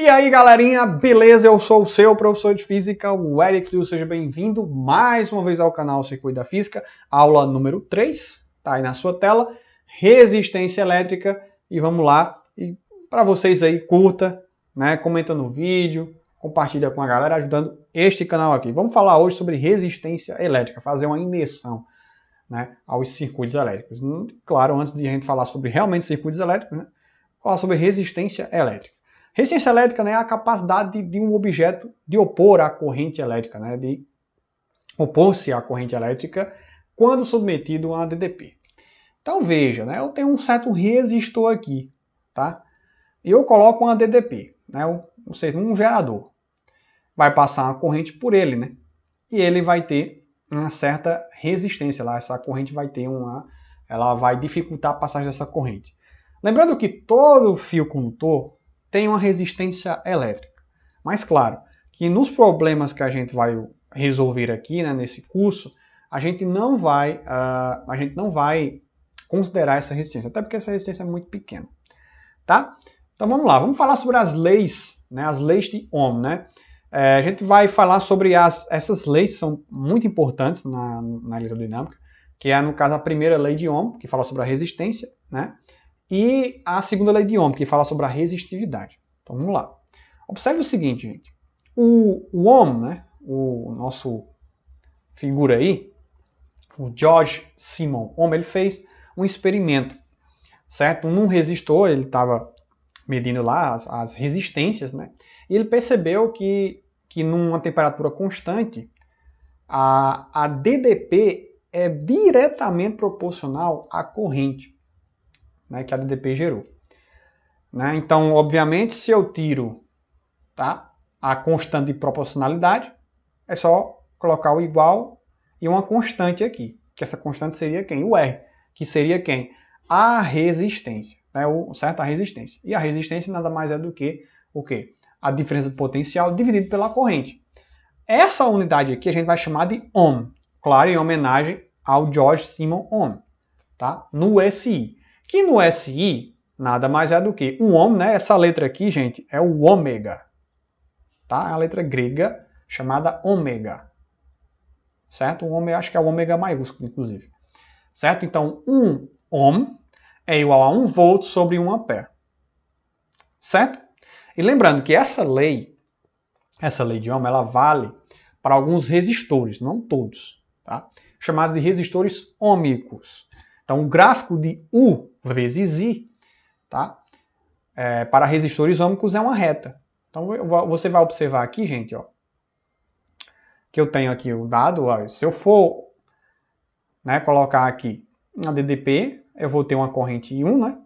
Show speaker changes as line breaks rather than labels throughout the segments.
E aí, galerinha, beleza? Eu sou o seu professor de física, o Eric, e seja bem-vindo mais uma vez ao canal Circuito da Física, aula número 3, tá aí na sua tela, resistência elétrica, e vamos lá, e para vocês aí, curta, né, comenta no vídeo, compartilha com a galera, ajudando este canal aqui. Vamos falar hoje sobre resistência elétrica, fazer uma imersão, né, aos circuitos elétricos. Claro, antes de a gente falar sobre realmente circuitos elétricos, né, falar sobre resistência elétrica. Resistência elétrica, né, é a capacidade de um objeto de opor à corrente elétrica, né, de opor-se à corrente elétrica quando submetido a DDP. Então veja, né, eu tenho um certo resistor aqui, tá? E eu coloco uma DDP, né, ou seja, um gerador. Vai passar uma corrente por ele, né? E ele vai ter uma certa resistência lá, essa corrente vai ter ela vai dificultar a passagem dessa corrente. Lembrando que todo fio condutor tem uma resistência elétrica. Mas claro, que nos problemas que a gente vai resolver aqui, né, nesse curso, a gente não vai considerar essa resistência, até porque essa resistência é muito pequena. Tá? Então vamos lá, vamos falar sobre as leis, né, as leis de Ohm, né? A gente vai falar sobre essas leis, são muito importantes na eletrodinâmica, que é, no caso, a primeira lei de Ohm, que fala sobre a resistência, né? E a segunda lei de Ohm, que fala sobre a resistividade. Então vamos lá. Observe o seguinte, gente. O Ohm, né, o nosso figura aí, o George Simon Ohm, ele fez um experimento, certo? Num resistor, ele estava medindo lá as resistências, né? E ele percebeu que numa temperatura constante, a DDP é diretamente proporcional à corrente, né, que a DDP gerou. Né? Então, obviamente, se eu tiro, tá, a constante de proporcionalidade, é só colocar o igual e uma constante aqui, que essa constante seria quem? O R, que seria quem? A resistência, né? Certo? A resistência. E a resistência nada mais é do que o quê? A diferença de potencial dividido pela corrente. Essa unidade aqui a gente vai chamar de Ohm, claro, em homenagem ao George Simon Ohm, tá? No SI. Que no SI nada mais é do que um Ohm, né? Essa letra aqui, gente, é o ômega, tá? É a letra grega chamada ômega, certo? O ômega, acho que é o ômega maiúsculo, inclusive, certo? Então, 1 Ohm é igual a 1 volt sobre 1 ampere, certo? E lembrando que essa lei de Ohm, ela vale para alguns resistores, não todos, tá? Chamados de resistores ômicos. Então, o gráfico de U vezes I, tá? Para resistores ômicos é uma reta. Então, você vai observar aqui, gente, ó, que eu tenho aqui o dado. Ó, se eu for, né, colocar aqui na DDP, eu vou ter uma corrente I1, né?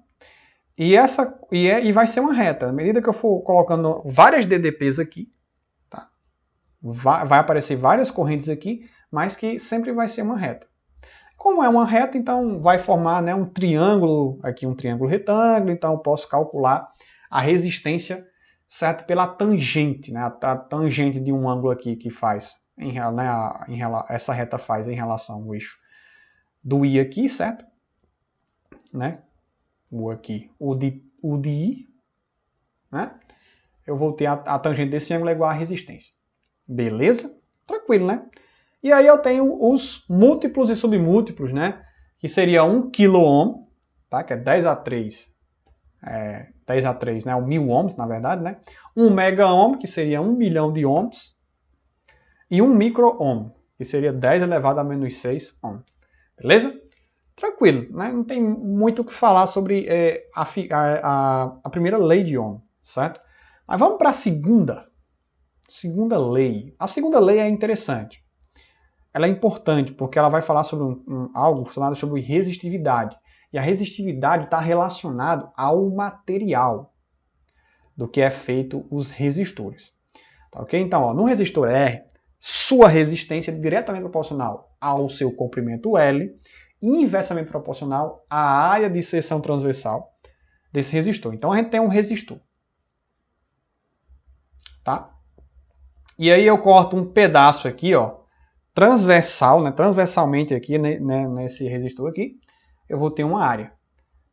E vai ser uma reta. À medida que eu for colocando várias DDPs aqui, tá? Vai aparecer várias correntes aqui, mas que sempre vai ser uma reta. Como é uma reta, então vai formar, né, um triângulo, aqui um triângulo retângulo, então eu posso calcular a resistência, certo, pela tangente, né, a tangente de um ângulo aqui que faz, essa reta faz em relação ao eixo do I aqui, certo? Né? O de I, né? Eu vou ter a tangente desse ângulo é igual à resistência. Beleza? Tranquilo, né? E aí eu tenho os múltiplos e submúltiplos, né? Que seria 1 kΩ, tá? Que é 10 a 3, né? 1000 ohms, na verdade, né? 1 megaohm, que seria 1 milhão de ohms. E 1 micro-ohm, que seria 10 elevado a menos 6 ohm. Beleza? Tranquilo, né? Não tem muito o que falar sobre a primeira lei de Ohm, certo? Mas vamos para a segunda lei. A segunda lei é interessante. Ela é importante porque ela vai falar sobre algo chamado sobre resistividade. E a resistividade está relacionada ao material do que é feito os resistores. Tá, ok? Então, ó, no resistor R, sua resistência é diretamente proporcional ao seu comprimento L e inversamente proporcional à área de seção transversal desse resistor. Então, a gente tem um resistor. Tá? E aí eu corto um pedaço aqui, ó, transversal, né, transversalmente aqui, né, nesse resistor aqui, eu vou ter uma área,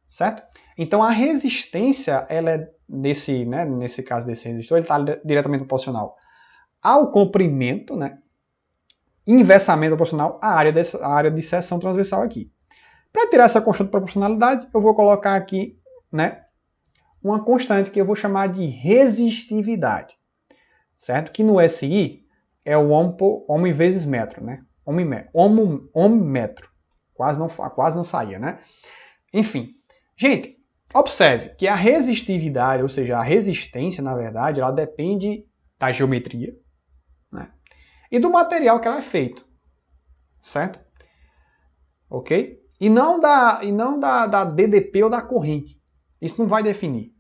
certo? Então a resistência ela é nesse caso desse resistor, ele está diretamente proporcional ao comprimento, né? Inversamente proporcional à área de seção transversal aqui. Para tirar essa constante de proporcionalidade, eu vou colocar aqui, né, uma constante que eu vou chamar de resistividade, certo? Que no SI é o ohmo vezes metro, né? Ohmmetro. Quase não saía, né? Enfim, gente, observe que a resistividade, ou seja, a resistência, na verdade, ela depende da geometria, né? E do material que ela é feito, certo? Ok? E não da DDP ou da corrente. Isso não vai definir,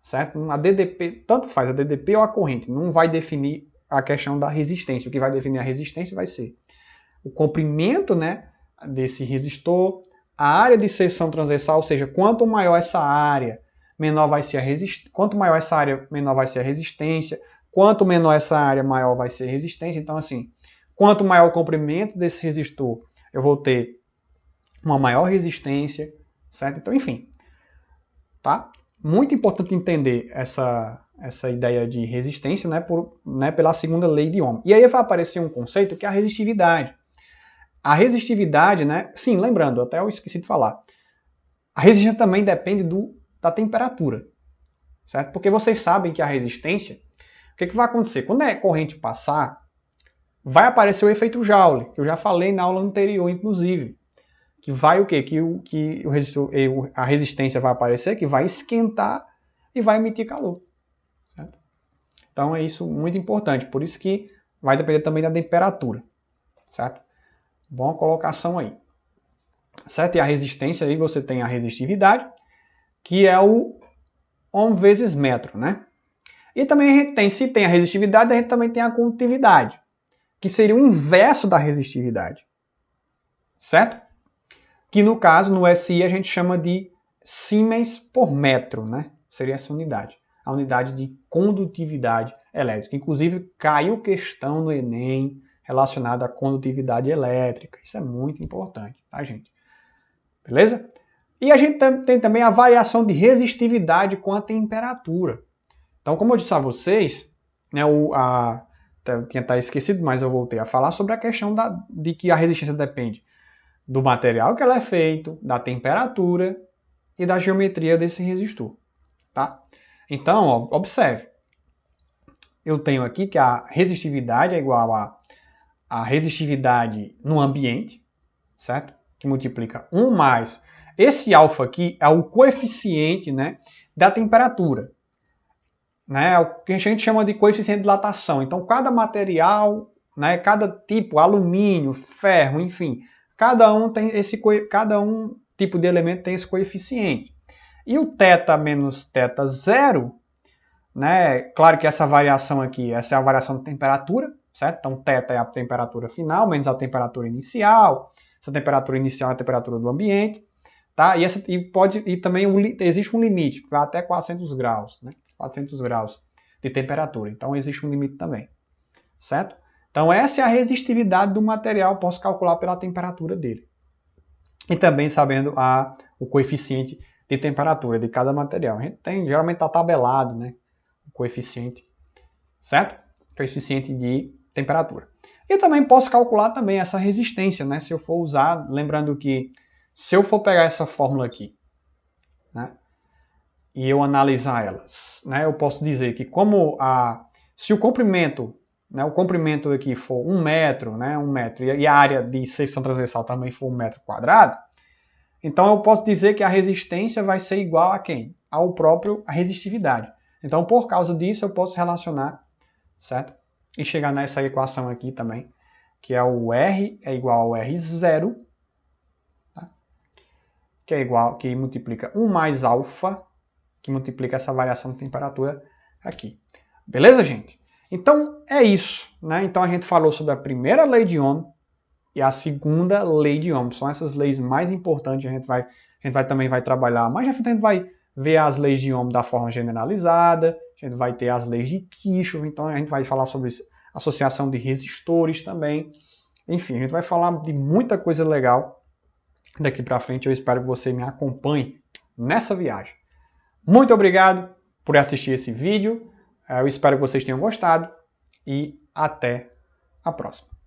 certo? A DDP, tanto faz a DDP ou a corrente, não vai definir a questão da resistência. O que vai definir a resistência vai ser o comprimento, né, desse resistor, a área de seção transversal, ou seja, quanto maior essa área, menor vai ser a resistência. Quanto maior essa área, menor vai ser a resistência. Quanto menor essa área, maior vai ser a resistência. Então, assim, quanto maior o comprimento desse resistor, eu vou ter uma maior resistência, certo? Então, enfim, tá? Muito importante entender essa ideia de resistência, né, pela segunda lei de Ohm. E aí vai aparecer um conceito que é a resistividade. A resistividade, né? Sim, lembrando, até eu esqueci de falar. A resistência também depende da temperatura, certo? Porque vocês sabem que a resistência, o que vai acontecer? Quando a corrente passar, vai aparecer o efeito Joule, que eu já falei na aula anterior, inclusive. Que vai o quê? Que a resistência vai aparecer, que vai esquentar e vai emitir calor, certo? Então é isso muito importante, por isso que vai depender também da temperatura, certo? Boa colocação aí. Certo? E a resistência aí você tem a resistividade, que é o ohm vezes metro, né? E também a gente tem, se tem a resistividade, a gente também tem a condutividade, que seria o inverso da resistividade. Certo? Que no caso, no SI, a gente chama de Siemens por metro, né? Seria essa unidade. A unidade de condutividade elétrica. Inclusive, caiu questão no Enem relacionada à condutividade elétrica. Isso é muito importante, tá, gente? Beleza? E a gente tem também a variação de resistividade com a temperatura. Então, como eu disse a vocês, né, eu tinha até esquecido, mas eu voltei a falar sobre a questão de que a resistência depende do material que ela é feito, da temperatura e da geometria desse resistor. Tá? Então, ó, observe. Eu tenho aqui que a resistividade é igual a resistividade no ambiente, certo? Que multiplica 1 mais. Esse alfa aqui é o coeficiente, né, da temperatura. Né? O que a gente chama de coeficiente de dilatação. Então, cada material, né, cada tipo, alumínio, ferro, enfim, cada um tipo de elemento tem esse coeficiente. E o θ menos θ zero, né, claro que essa variação aqui, essa é a variação da temperatura, certo? Então, θ é a temperatura final menos a temperatura inicial. Essa temperatura inicial é a temperatura do ambiente, tá? E também existe um limite, que vai até 400 graus, né? 400 graus de temperatura. Então, existe um limite também, certo? Então, essa é a resistividade do material, posso calcular pela temperatura dele. E também sabendo o coeficiente de temperatura de cada material. A gente tem, geralmente está tabelado, né? O coeficiente, certo? Coeficiente de temperatura. E também posso calcular também essa resistência, né? Se eu for usar, lembrando que se eu for pegar essa fórmula aqui, né? E eu analisar elas, né? Eu posso dizer que se o comprimento, né? O comprimento aqui for 1 metro, né? 1 metro, e a área de secção transversal também for 1 metro quadrado, então eu posso dizer que a resistência vai ser igual a quem? A resistividade. Então, por causa disso, eu posso relacionar, certo? E chegar nessa equação aqui também, que é o R é igual ao R0, tá? que multiplica 1 mais alfa, que multiplica essa variação de temperatura aqui. Beleza, gente? Então, é isso, né? Então, a gente falou sobre a primeira lei de Ohm e a segunda lei de Ohm. São essas leis mais importantes, a gente também vai trabalhar. Mais à frente a gente vai ver as leis de Ohm da forma generalizada, a gente vai ter as leis de Kirchhoff, então a gente vai falar sobre associação de resistores também. Enfim, a gente vai falar de muita coisa legal daqui para frente. Eu espero que você me acompanhe nessa viagem. Muito obrigado por assistir esse vídeo. Eu espero que vocês tenham gostado e até a próxima.